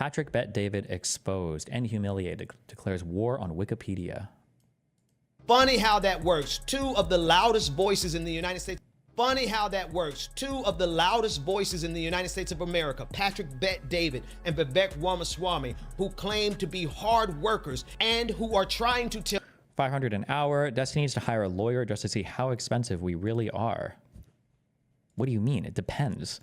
Patrick Bet David exposed and humiliated, declares war on Wikipedia. Funny how that works. Two of the loudest voices in the United States. Funny how that works. Two of the loudest voices in the United States of America, Patrick Bet David and Vivek Ramaswamy, who claim to be hard workers and who are trying to tell 500 an hour. Destiny needs to hire a lawyer just to see how expensive we really are. What do you mean? It depends.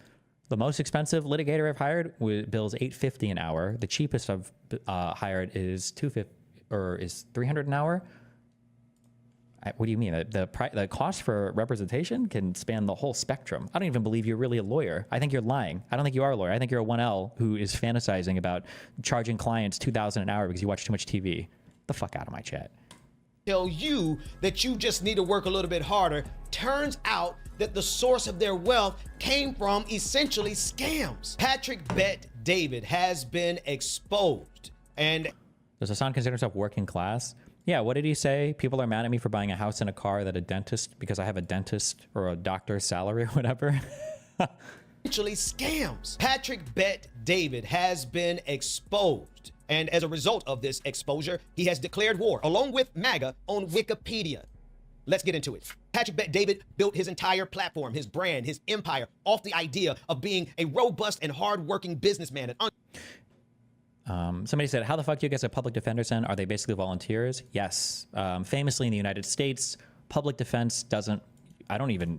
The most expensive litigator I've hired bills $850 an hour. The cheapest I've hired is $300 an hour. What do you mean? The cost for representation can span the whole spectrum. I don't even believe you're really a lawyer. I think you're lying. I don't think you are a lawyer. I think you're a 1L who is fantasizing about charging clients $2,000 an hour because you watch too much TV. The fuck out of my chat. Tell you that you just need to work a little bit harder. Turns out that the source of their wealth came from essentially scams. Patrick Bet David has been exposed. And does Hassan consider himself working class? Yeah, what did he say? People are mad at me for buying a house and a car that a dentist, because I have a dentist or a doctor's salary or whatever. Essentially scams. Patrick Bet David has been exposed. And as a result of this exposure, he has declared war, along with MAGA, on Wikipedia. Let's get into it. Patrick Bet David built his entire platform, his brand, his empire, off the idea of being a robust and hardworking businessman. Somebody said, how the fuck do you guys a public defender send? Are they basically volunteers? Yes. Famously in the United States, public defense doesn't,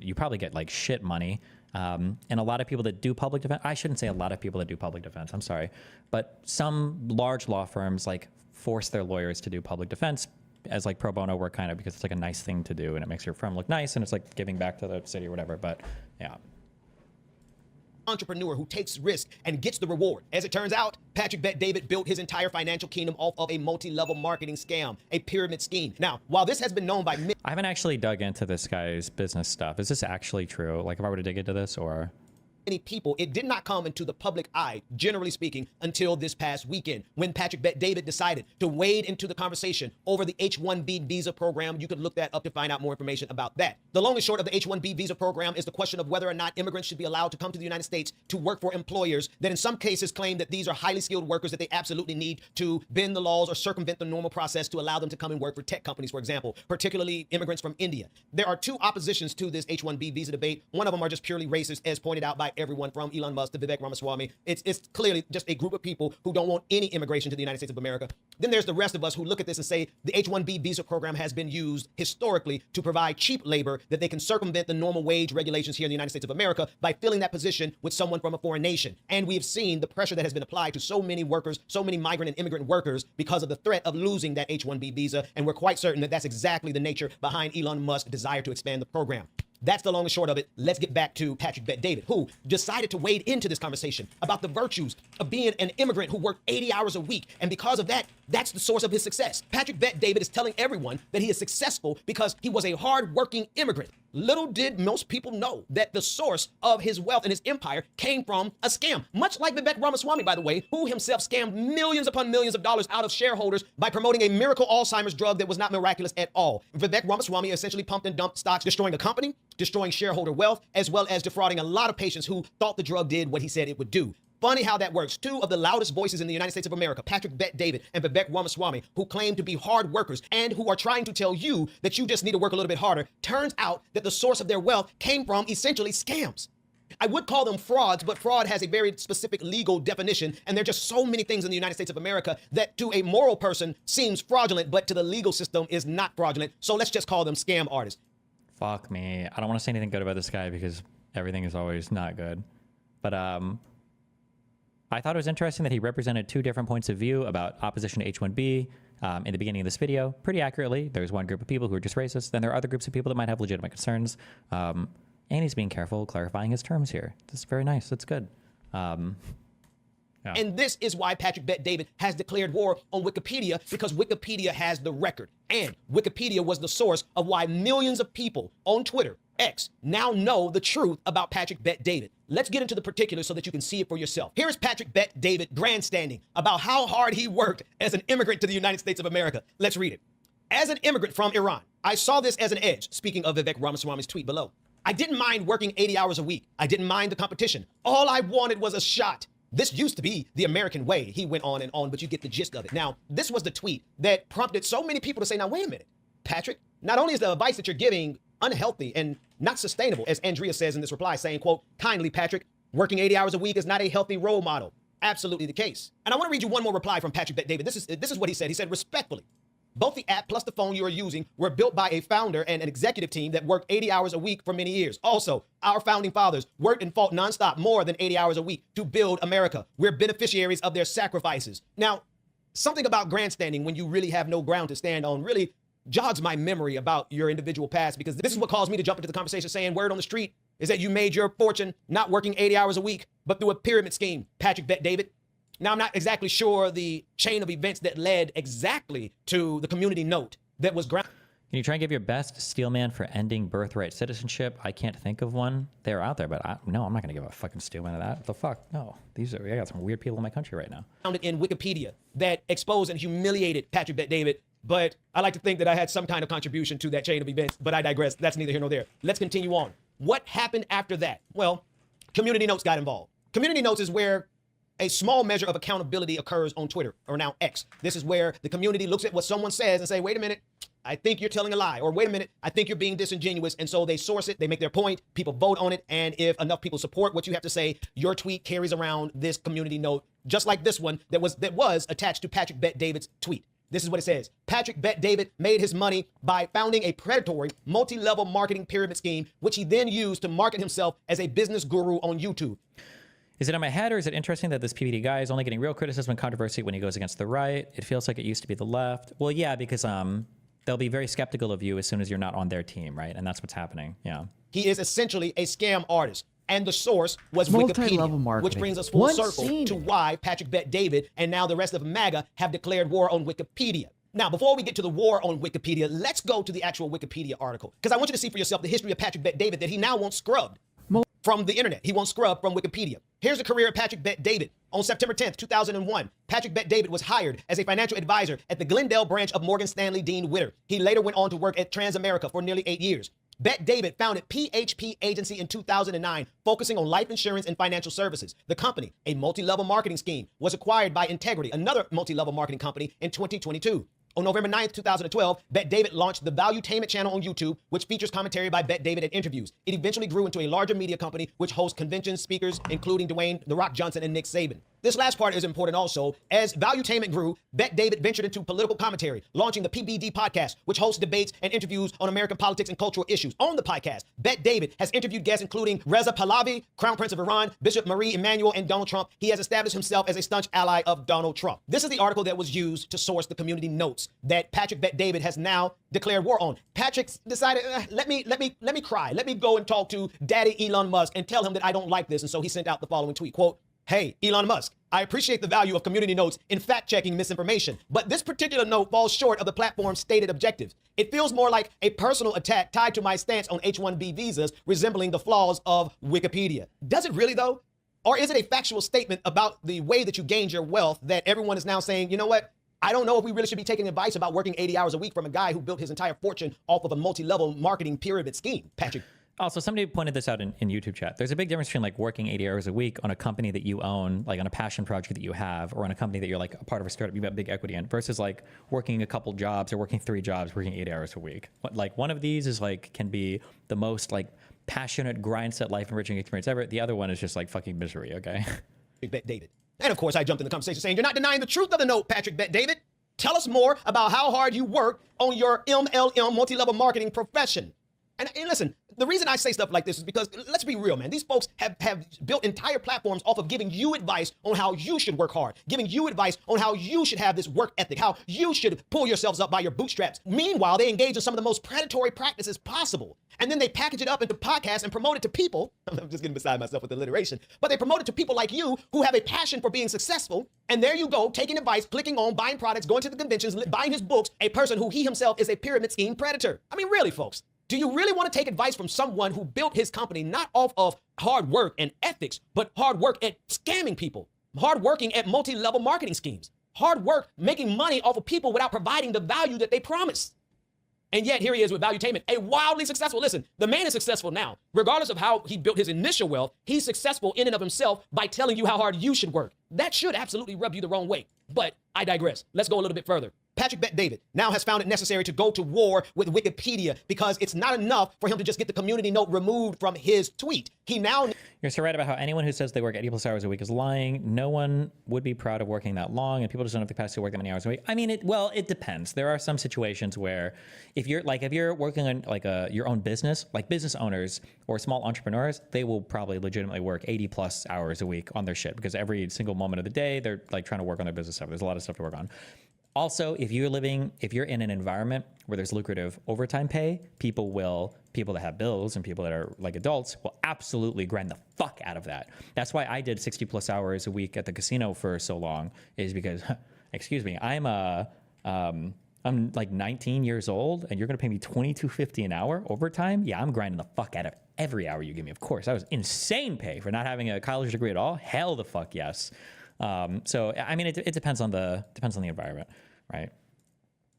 you probably get like shit money. And a lot of people that do public defense, I shouldn't say a lot of people that do public defense, I'm sorry. But some large law firms like force their lawyers to do public defense as like pro bono work, kind of, because it's like a nice thing to do and it makes your firm look nice and it's like giving back to the city or whatever. But yeah. Entrepreneur who takes risk and gets the reward. As it turns out, Patrick Bet David built his entire financial kingdom off of a multi-level marketing scam, a pyramid scheme. Now, while this has been known by many, I haven't actually dug into this guy's business stuff. Is this actually true? Like if I were to dig into this, or people, it did not come into the public eye, generally speaking, until this past weekend when Patrick Bet David decided to wade into the conversation over the H-1B visa program. You could look that up to find out more information about that. The long and short of the H-1B visa program is the question of whether or not immigrants should be allowed to come to the United States to work for employers that in some cases claim that these are highly skilled workers that they absolutely need to bend the laws or circumvent the normal process to allow them to come and work for tech companies, for example, particularly immigrants from India. There are two oppositions to this H-1B visa debate. One of them are just purely racist, as pointed out by everyone from Elon Musk to Vivek Ramaswamy. It's clearly just a group of people who don't want any immigration to the United States of America. Then there's the rest of us who look at this and say the H-1B visa program has been used historically to provide cheap labor that they can circumvent the normal wage regulations here in the United States of America by filling that position with someone from a foreign nation. And we have seen the pressure that has been applied to so many workers, so many migrant and immigrant workers because of the threat of losing that H-1B visa. And we're quite certain that that's exactly the nature behind Elon Musk's desire to expand the program. That's the long and short of it. Let's get back to Patrick Bet David, who decided to wade into this conversation about the virtues of being an immigrant who worked 80 hours a week. And because of that, that's the source of his success. Patrick Bet David is telling everyone that he is successful because he was a hard-working immigrant. Little did most people know that the source of his wealth and his empire came from a scam. Much like Vivek Ramaswamy, by the way, who himself scammed millions upon millions of dollars out of shareholders by promoting a miracle Alzheimer's drug that was not miraculous at all. Vivek Ramaswamy essentially pumped and dumped stocks, destroying a company, destroying shareholder wealth, as well as defrauding a lot of patients who thought the drug did what he said it would do. Funny how that works. Two of the loudest voices in the United States of America, Patrick Bet David and Vivek Ramaswamy, who claim to be hard workers and who are trying to tell you that you just need to work a little bit harder, turns out that the source of their wealth came from essentially scams. I would call them frauds, but fraud has a very specific legal definition, and there are just so many things in the United States of America that to a moral person seems fraudulent, but to the legal system is not fraudulent. So let's just call them scam artists. Fuck me. I don't want to say anything good about this guy because everything is always not good. But I thought it was interesting that he represented two different points of view about opposition to H-1B in the beginning of this video pretty accurately. There's one group of people who are just racist. Then there are other groups of people that might have legitimate concerns. And he's being careful clarifying his terms here. This is very nice. That's good. Yeah. And this is why Patrick Bet David has declared war on Wikipedia, because Wikipedia has the record. And Wikipedia was the source of why millions of people on Twitter, X, now know the truth about Patrick Bet David. Let's get into the particulars so that you can see it for yourself. Here is Patrick Bet David grandstanding about how hard he worked as an immigrant to the United States of America. Let's read it. As an immigrant from Iran, I saw this as an edge, speaking of Vivek Ramaswamy's tweet below. I didn't mind working 80 hours a week. I didn't mind the competition. All I wanted was a shot. This used to be the American way. He went on, but you get the gist of it. Now, this was the tweet that prompted so many people to say, now, wait a minute, Patrick, not only is the advice that you're giving unhealthy and not sustainable, as Andrea says in this reply, saying, quote, kindly, Patrick, working 80 hours a week is not a healthy role model. Absolutely the case. And I want to read you one more reply from Patrick Bet David. This is what he said. He said, respectfully, both the app plus the phone you are using were built by a founder and an executive team that worked 80 hours a week for many years. Also, our founding fathers worked and fought nonstop more than 80 hours a week to build America. We're beneficiaries of their sacrifices. Now, something about grandstanding when you really have no ground to stand on really jogs my memory about your individual past, because this is what caused me to jump into the conversation saying word on the street is that you made your fortune not working 80 hours a week, but through a pyramid scheme, Patrick Bet David. Now, I'm not exactly sure the chain of events that led exactly to the community note that was ground. Can you try and give your best steelman for ending birthright citizenship? I can't think of one. They're out there, but no, I'm not going to give a fucking steelman of that. What the fuck? No. I got some weird people in my country right now. Found it in Wikipedia that exposed and humiliated Patrick Bet David, but I like to think that I had some kind of contribution to that chain of events, but I digress. That's neither here nor there. Let's continue on. What happened after that? Well, community notes got involved. Community notes is where a small measure of accountability occurs on Twitter, or now X. This is where the community looks at what someone says and say, wait a minute, I think you're telling a lie, or wait a minute, I think you're being disingenuous. And so they source it, they make their point, people vote on it, and if enough people support what you have to say, your tweet carries around this community note, just like this one that was attached to Patrick Bet David's tweet. This is what it says. Patrick Bet David made his money by founding a predatory multi-level marketing pyramid scheme, which he then used to market himself as a business guru on YouTube. Is it in my head, or is it interesting that this PBD guy is only getting real criticism and controversy when he goes against the right? It feels like it used to be the left. Well, yeah, because they'll be very skeptical of you as soon as you're not on their team, right? And that's what's happening. Yeah. He is essentially a scam artist. And the source was Wikipedia, which brings us full circle to why Patrick Bet David and now the rest of MAGA have declared war on Wikipedia. Now, before we get to the war on Wikipedia, let's go to the actual Wikipedia article, because I want you to see for yourself the history of Patrick Bet David that he now wants scrubbed from the internet. He wants scrubbed from Wikipedia. Here's the career of Patrick Bet David. On September 10th, 2001, Patrick Bet David was hired as a financial advisor at the Glendale branch of Morgan Stanley Dean Witter. He later went on to work at Transamerica for nearly 8 years. Bet David founded PHP Agency in 2009, focusing on life insurance and financial services. The company, a multi-level marketing scheme, was acquired by Integrity, another multi-level marketing company, in 2022. On November 9th, 2012, Bet David launched the Valuetainment channel on YouTube, which features commentary by Bet David and interviews. It eventually grew into a larger media company, which hosts conventions, speakers, including Dwayne "The Rock" Johnson and Nick Saban. This last part is important also. As Valuetainment grew, Bet David ventured into political commentary, launching the PBD podcast, which hosts debates and interviews on American politics and cultural issues. On the podcast, Bet David has interviewed guests including Reza Pahlavi, Crown Prince of Iran, Bishop Marie Emanuel, and Donald Trump. He has established himself as a staunch ally of Donald Trump. This is the article that was used to source the community notes that Patrick Bet David has now declared war on. Patrick decided, let me cry. Let me go and talk to Daddy Elon Musk and tell him that I don't like this. And so he sent out the following tweet, quote, "Hey, Elon Musk, I appreciate the value of community notes in fact-checking misinformation, but this particular note falls short of the platform's stated objectives. It feels more like a personal attack tied to my stance on H-1B visas, resembling the flaws of Wikipedia." Does it really, though? Or is it a factual statement about the way that you gained your wealth that everyone is now saying, you know what? I don't know if we really should be taking advice about working 80 hours a week from a guy who built his entire fortune off of a multi-level marketing pyramid scheme, Patrick. Also, somebody pointed this out in YouTube chat. There's a big difference between like working 80 hours a week on a company that you own, like on a passion project that you have, or on a company that you're like a part of a startup, you've got big equity in, versus like working a couple jobs or working 3 jobs, working 8 hours a week. Like one of these is like, can be the most like passionate grind set life enriching experience ever. The other one is just like fucking misery, okay? Bet David. And of course, I jumped in the conversation saying, you're not denying the truth of the note, Patrick Bet David. Tell us more about how hard you work on your MLM multi-level marketing profession. And listen, the reason I say stuff like this is because, let's be real, man. These folks have built entire platforms off of giving you advice on how you should work hard, giving you advice on how you should have this work ethic, how you should pull yourselves up by your bootstraps. Meanwhile, they engage in some of the most predatory practices possible. And then they package it up into podcasts and promote it to people. I'm just getting beside myself with alliteration. But they promote it to people like you who have a passion for being successful. And there you go, taking advice, clicking on, buying products, going to the conventions, buying his books, a person who he himself is a pyramid scheme predator. I mean, really, folks. Do you really want to take advice from someone who built his company not off of hard work and ethics, but hard work at scamming people, hard working at multi-level marketing schemes, hard work making money off of people without providing the value that they promise? And yet here he is with Valuetainment, a wildly successful. Listen, the man is successful now. Regardless of how he built his initial wealth, he's successful in and of himself by telling you how hard you should work. That should absolutely rub you the wrong way. But I digress. Let's go a little bit further. Patrick Bet-David now has found it necessary to go to war with Wikipedia because it's not enough for him to just get the community note removed from his tweet. He now... You're so right about how anyone who says they work 80 plus hours a week is lying. No one would be proud of working that long, and people just don't have the capacity to work that many hours a week. I mean, it depends. There are some situations where if you're working on your own business, like business owners or small entrepreneurs, they will probably legitimately work 80 plus hours a week on their shit because every single moment of the day, they're like trying to work on their business stuff. There's a lot of stuff to work on. Also, if you're in an environment where there's lucrative overtime pay, people that have bills and people that are like adults will absolutely grind the fuck out of that. That's why I did 60 plus hours a week at the casino for so long, is because, excuse me, I'm like 19 years old and you're going to pay me $22.50 an hour overtime. Yeah, I'm grinding the fuck out of every hour you give me. Of course, that was insane pay for not having a college degree at all. Hell the fuck yes. So, I mean, it depends on the environment, right?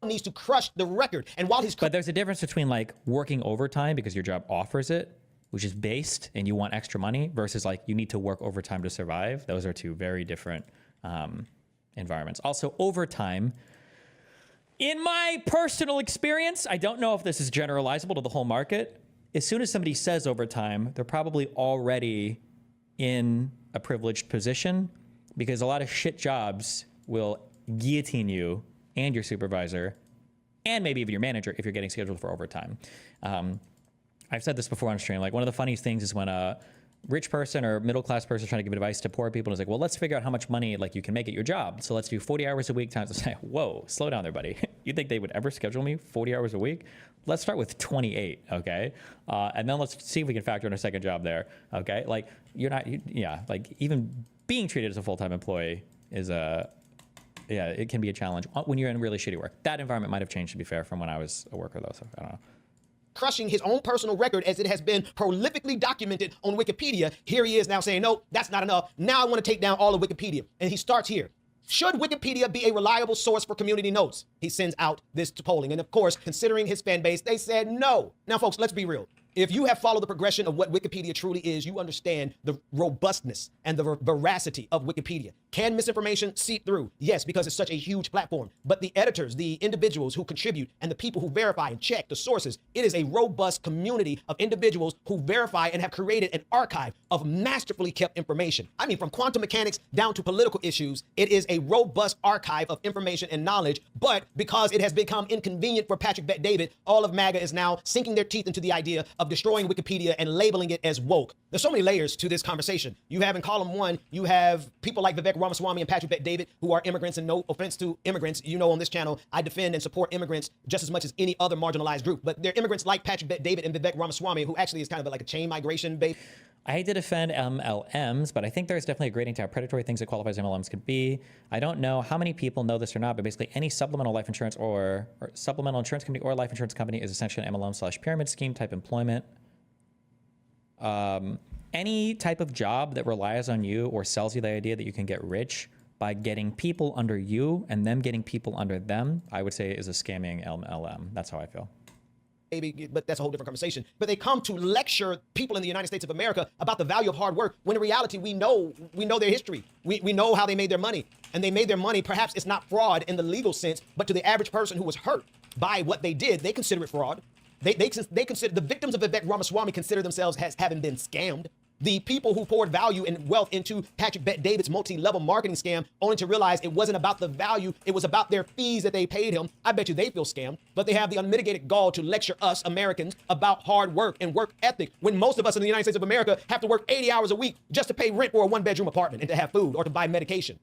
Needs to crush the record. And while he's... But there's a difference between like working overtime because your job offers it, which is based and you want extra money, versus like you need to work overtime to survive. Those are two very different environments. Also, overtime, in my personal experience, I don't know if this is generalizable to the whole market. As soon as somebody says overtime, they're probably already in a privileged position, because a lot of shit jobs will guillotine you and your supervisor and maybe even your manager if you're getting scheduled for overtime. I've said this before on stream. Like, one of the funniest things is when a rich person or middle-class person is trying to give advice to poor people, and it's like, well, let's figure out how much money like you can make at your job. So let's do 40 hours a week times. Say, whoa, slow down there, buddy. You think they would ever schedule me 40 hours a week? Let's start with 28, okay? And then let's see if we can factor in a second job there, okay? Like, like even being treated as a full-time employee is it can be a challenge when you're in really shitty work. That environment might have changed, to be fair, from when I was a worker, though, so I don't know. Crushing his own personal record as it has been prolifically documented on Wikipedia. Here he is now saying, no, that's not enough. Now I want to take down all of Wikipedia. And he starts here. Should Wikipedia be a reliable source for community notes? He sends out this polling. And of course, considering his fan base, they said no. Now, folks, let's be real. If you have followed the progression of what Wikipedia truly is, you understand the robustness and the veracity of Wikipedia. Can misinformation seep through? Yes, because it's such a huge platform. But the editors, the individuals who contribute, and the people who verify and check the sources, it is a robust community of individuals who verify and have created an archive of masterfully kept information. I mean, from quantum mechanics down to political issues, it is a robust archive of information and knowledge. But because it has become inconvenient for Patrick Bet-David, all of MAGA is now sinking their teeth into the idea of destroying Wikipedia and labeling it as woke. There's so many layers to this conversation. You have in column one, you have people like Vivek Ramaswamy and Patrick Bet-David, who are immigrants, and no offense to immigrants. You know, on this channel, I defend and support immigrants just as much as any other marginalized group. But they're immigrants like Patrick Bet-David and Vivek Ramaswamy, who actually is kind of like a chain migration base. I hate to defend MLMs, but I think there's definitely a grading to how predatory things that qualify as MLMs could be. I don't know how many people know this or not, but basically any supplemental life insurance or supplemental insurance company or life insurance company is essentially an MLM/pyramid scheme type employment. Any type of job that relies on you or sells you the idea that you can get rich by getting people under you and them getting people under them, I would say is a scamming MLM. That's how I feel. But that's a whole different conversation. But they come to lecture people in the United States of America about the value of hard work, when in reality, we know their history. We know how they made their money. And they made their money, perhaps it's not fraud in the legal sense, but to the average person who was hurt by what they did, they consider it fraud. They consider, the victims of Vivek Ramaswamy consider themselves as having been scammed. The people who poured value and wealth into Patrick Bet-David's multi-level marketing scam, only to realize it wasn't about the value, it was about their fees that they paid him. I bet you they feel scammed, but they have the unmitigated gall to lecture us Americans about hard work and work ethic, when most of us in the United States of America have to work 80 hours a week just to pay rent for a one-bedroom apartment and to have food or to buy medication.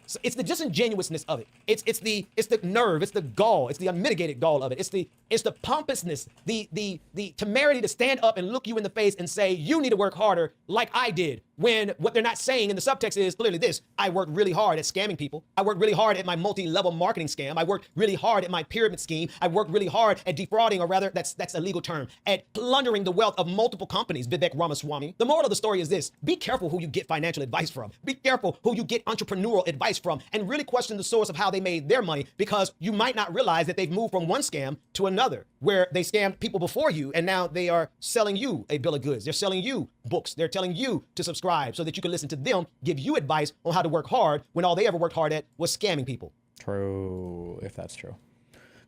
So it's the disingenuousness of it. It's the nerve. It's the gall. It's the unmitigated gall of it. It's the pompousness, the temerity to stand up and look you in the face and say, you need to work harder like I did. when what they're not saying in the subtext is clearly this: I worked really hard at scamming people. I worked really hard at my multi-level marketing scam. I worked really hard at my pyramid scheme. I worked really hard at defrauding, or rather, that's a legal term, at plundering the wealth of multiple companies, Vivek Ramaswamy. The moral of the story is this: be careful who you get financial advice from. Be careful who you get entrepreneurial advice from, and really question the source of how they made their money, because you might not realize that they've moved from one scam to another, where they scammed people before you, and now they are selling you a bill of goods. They're selling you books. They're telling you to subscribe so that you can listen to them give you advice on how to work hard, when all they ever worked hard at was scamming people. True, if that's true.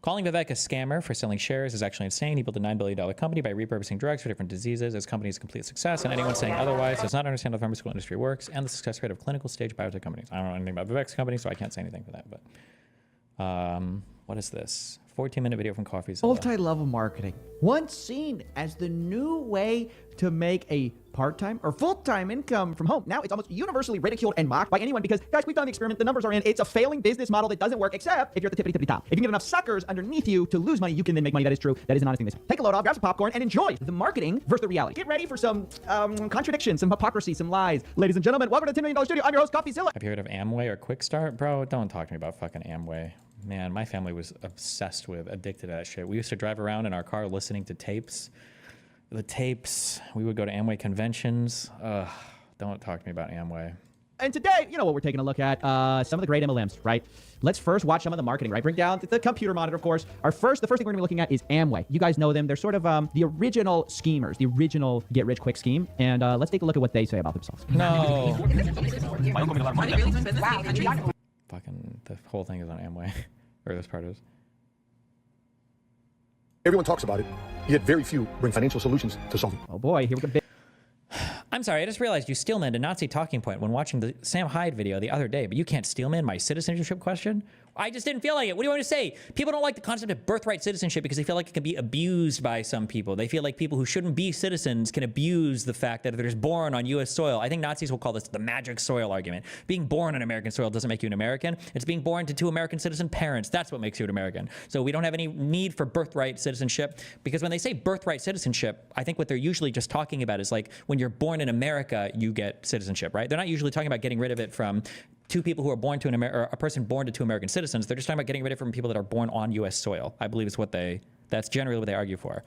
Calling Vivek a scammer for selling shares is actually insane. He built a $9 billion company by repurposing drugs for different diseases. His company is a complete success, and anyone saying otherwise does not understand how the pharmaceutical industry works and the success rate of clinical stage biotech companies. I don't know anything about Vivek's company, so I can't say anything for that. But what is this? 14-minute video from Coffeezilla. Multi-level marketing, once seen as the new way to make a part-time or full-time income from home. Now it's almost universally ridiculed and mocked by anyone because, guys, we've done the experiment. The numbers are in. It's a failing business model that doesn't work, except if you're at the tippity top. If you can get enough suckers underneath you to lose money, you can then make money. That is true. That is an honest thing. Take a load off, grab some popcorn, and enjoy the marketing versus the reality. Get ready for some contradiction, some hypocrisy, some lies. Ladies and gentlemen, welcome to the $10 million studio. I'm your host, Coffeezilla. Have you heard of Amway or Quick Start? Bro, don't talk to me about fucking Amway. Man, my family was obsessed with, addicted to that shit. We used to drive around in our car listening to tapes. The tapes, we would go to Amway conventions. Don't talk to me about Amway. And today, you know what we're taking a look at? Some of the great MLMs, right? Let's first watch some of the marketing, right? Bring down the computer monitor, of course. The first thing we're gonna be looking at is Amway. You guys know them. They're sort of the original schemers, the original get-rich-quick scheme. And let's take a look at what they say about themselves. No. Fucking, the whole thing is on Amway. Or this part is. Everyone talks about it, yet very few bring financial solutions to solve it. Oh boy, here we go. I'm sorry, I just realized you steelmanned a Nazi talking point when watching the Sam Hyde video the other day, but you can't steelman my citizenship question? I just didn't feel like it. What do you want me to say? People don't like the concept of birthright citizenship because they feel like it can be abused by some people. They feel like people who shouldn't be citizens can abuse the fact that they're just born on U.S. soil. I think Nazis will call this the magic soil argument. Being born on American soil doesn't make you an American. It's being born to two American citizen parents. That's what makes you an American. So we don't have any need for birthright citizenship, because when they say birthright citizenship, I think what they're usually just talking about is like when you're born in America, you get citizenship, right? They're not usually talking about getting rid of it from two people who are born to or a person born to two American citizens. They're just talking about getting rid of it from people that are born on U.S. soil. I believe is what that's generally what they argue for.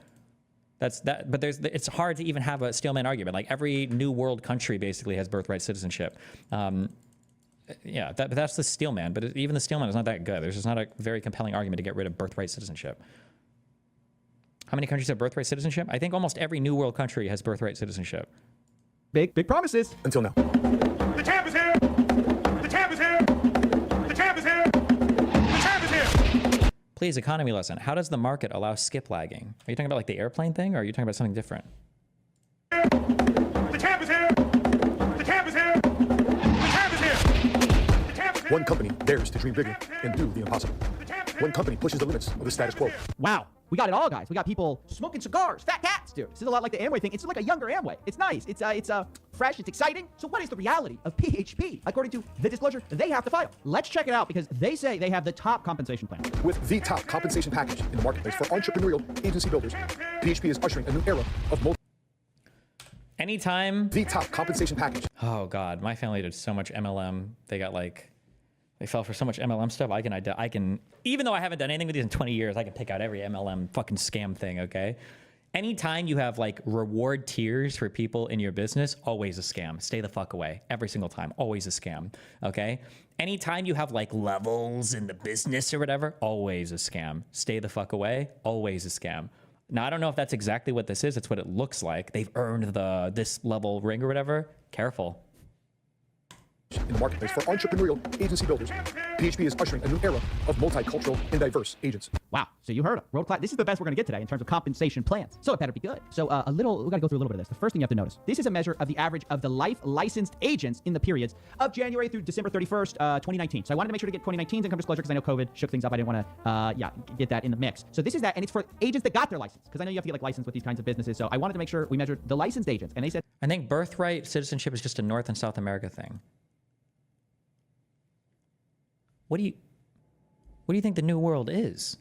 But it's hard to even have a steelman argument. Like every new world country basically has birthright citizenship. Yeah, that's the steelman. But even the steelman is not that good. There's just not a very compelling argument to get rid of birthright citizenship. How many countries have birthright citizenship? I think almost every new world country has birthright citizenship. Big promises. Until now. The champ is here! The champ is here! The champ is here! The champ is here! Please, economy lesson. How does the market allow skip lagging? Are you talking about like the airplane thing, or are you talking about something different? The champ is here! The champ is here! The champ is here! The champ is here! One company dares to dream bigger and do the impossible. One company pushes the limits of the status quo. Wow. We got it all, guys. We got people smoking cigars, fat cats, dude. This is a lot like the Amway thing. It's like a younger Amway. It's nice. It's fresh. It's exciting. So what is the reality of PHP? According to the disclosure they have to file. Let's check it out because they say they have the top compensation plan. With the top compensation package in the marketplace for entrepreneurial agency builders, PHP is ushering a new era of Anytime. the top compensation package. Oh God, my family did so much MLM. They fell for so much MLM stuff. I can, even though I haven't done anything with these in 20 years, I can pick out every MLM fucking scam thing, okay? Anytime you have like reward tiers for people in your business, always a scam. Stay the fuck away. Every single time, always a scam, okay? Anytime you have like levels in the business or whatever, always a scam. Stay the fuck away, always a scam. Now, I don't know if that's exactly what this is. It's what it looks like. They've earned this level ring or whatever. Careful. In the marketplace for entrepreneurial agency builders, PHP is ushering a new era of multicultural and diverse agents. Wow. So you heard it. World class. This is the best we're going to get today in terms of compensation plans. So it better be good. So we got to go through a little bit of this. The first thing you have to notice, this is a measure of the average of the life licensed agents in the periods of January through December 31st, 2019. So I wanted to make sure to get 2019's income disclosure because I know COVID shook things up. I didn't want to, get that in the mix. So this is that, and it's for agents that got their license because I know you have to get like licensed with these kinds of businesses. So I wanted to make sure we measured the licensed agents, and they said, I think birthright citizenship is just a North and South America thing. What do you think the new world is?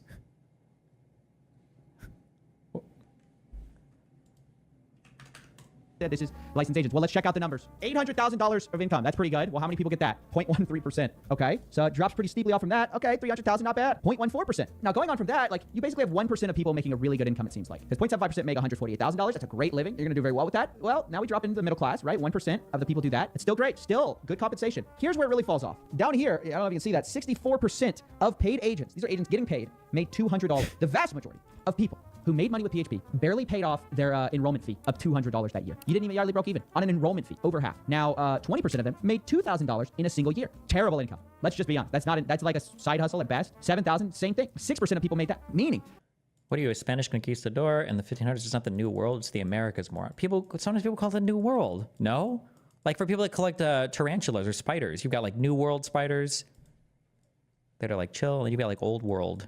this is licensed agents. Well, let's check out the numbers. $800,000 of income. That's pretty good. Well, how many people get that? 0.13%. Okay. So it drops pretty steeply off from that. Okay. 300,000, not bad. 0.14%. Now going on from that, like you basically have 1% of people making a really good income, it seems like. Because 0.75% make $148,000. That's a great living. You're going to do very well with that. Well, now we drop into the middle class, right? 1% of the people do that. It's still great. Still good compensation. Here's where it really falls off. Down here, I don't know if you can see that, 64% of paid agents, these are agents getting paid, made $200. The vast majority of people who made money with PHP barely paid off their enrollment fee of $200 that year. You didn't even broke even on an enrollment fee, over half. Now, 20% of them made $2,000 in a single year. Terrible income. Let's just be honest. That's like a side hustle at best. 7,000, same thing. 6% of people made that. Meaning, What are you, a Spanish conquistador? And the 1500s is not the New World, it's the Americas more. Sometimes people call it the New World. No? Like for people that collect tarantulas or spiders, you've got like New World spiders that are like chill, and you've got like Old World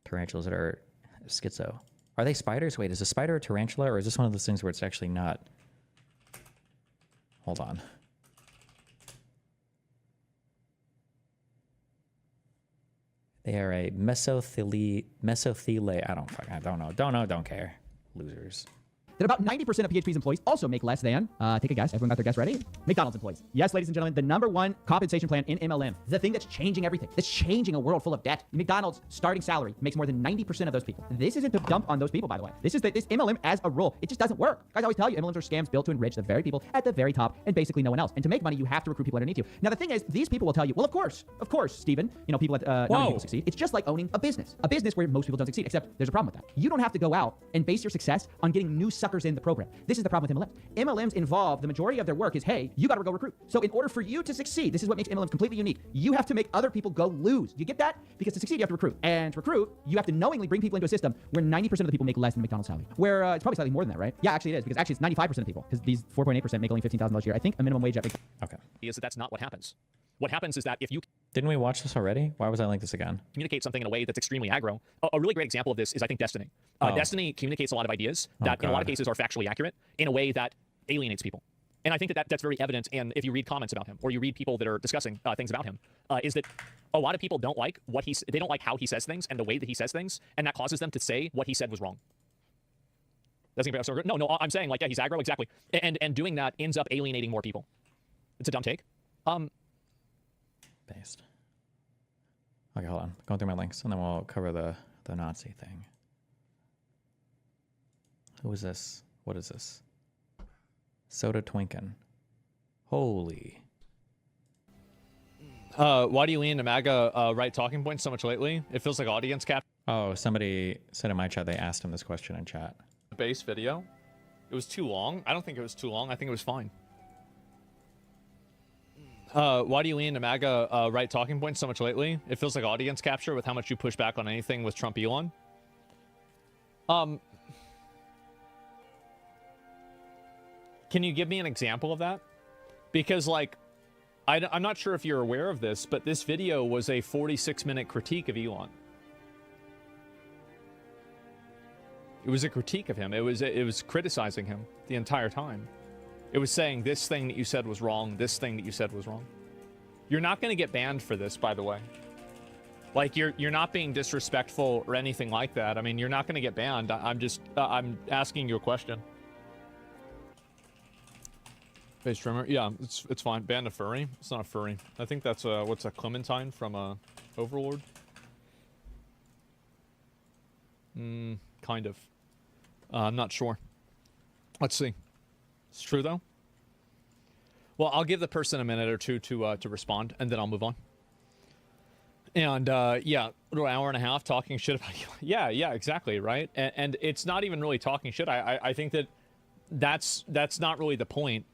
tarantulas that are schizo. Are they spiders? Wait, is a spider a tarantula, or is this one of those things where it's actually not? Hold on. They are a mesothele. I don't care. Losers. that about 90% of PHP's employees also make less than, take a guess, everyone got their guess ready? McDonald's employees. Yes, ladies and gentlemen, the #1 compensation plan in MLM. The thing that's changing everything. That's changing a world full of debt. McDonald's starting salary makes more than 90% of those people. This isn't to dump on those people, by the way. This MLM as a rule. It just doesn't work. Guys always tell you MLMs are scams built to enrich the very people at the very top and basically no one else. And to make money, you have to recruit people underneath you. Now, the thing is, these people will tell you, well, of course, Stephen, people at not many people succeed. It's just like owning a business where most people don't succeed, except there's a problem with that. You don't have to go out and base your success on getting new suckers in the program. This is the problem with MLMs. MLMs involve, the majority of their work is, hey, you got to go recruit. So in order for you to succeed, this is what makes MLMs completely unique. You have to make other people go lose. You get that? Because to succeed, you have to recruit. And to recruit, you have to knowingly bring people into a system where 90% of the people make less than McDonald's salary. Where it's probably slightly more than that, right? Yeah, actually it is, because actually it's 95% of people, because these 4.8% make only $15,000 a year. I think a minimum wage at Okay. Is that that's not what happens. What happens is that if you Didn't we watch this already? Why was I like this again? communicate something in a way that's extremely aggro, a really great example of this is, I think, Destiny. Destiny communicates a lot of ideas that in a lot of cases are factually accurate in a way that alienates people. And I think that's very evident. And if you read comments about him or you read people that are discussing things about him, is that a lot of people don't like they don't like how he says things and the way that he says things. And that causes them to say what he said was wrong. No, I'm saying like, yeah, he's aggro. Exactly. And doing that ends up alienating more people. It's a dumb take. Based. Okay, hold on. Going through my links, and then we'll cover the Nazi thing. Who is this? What is this? Soda Twinkin. Holy. Why do you lean into MAGA right talking points so much lately? It feels like audience capture. Oh, somebody said in my chat they asked him this question in chat. Base video. It was too long. I don't think it was too long. I think it was fine. Why do you lean into MAGA right talking points so much lately? It feels like audience capture with how much you push back on anything with Trump Elon. Can you give me an example of that? Because like, I'm not sure if you're aware of this, but this video was a 46-minute critique of Elon. It was a critique of him. It was criticizing him the entire time. It was saying this thing that you said was wrong, this thing that you said was wrong. You're not going to get banned for this, by the way. Like, you're not being disrespectful or anything like that. I mean, you're not going to get banned. I'm asking you a question. Face trimmer? Yeah, it's fine. Ban a furry? It's not a furry. I think that's what's a Clementine from Overlord? Kind of. I'm not sure. Let's see. It's true though. Well, I'll give the person a minute or two to respond, and then I'll move on. And yeah, an hour and a half talking shit about you. Yeah, exactly, right. And it's not even really talking shit. I think that's not really the point.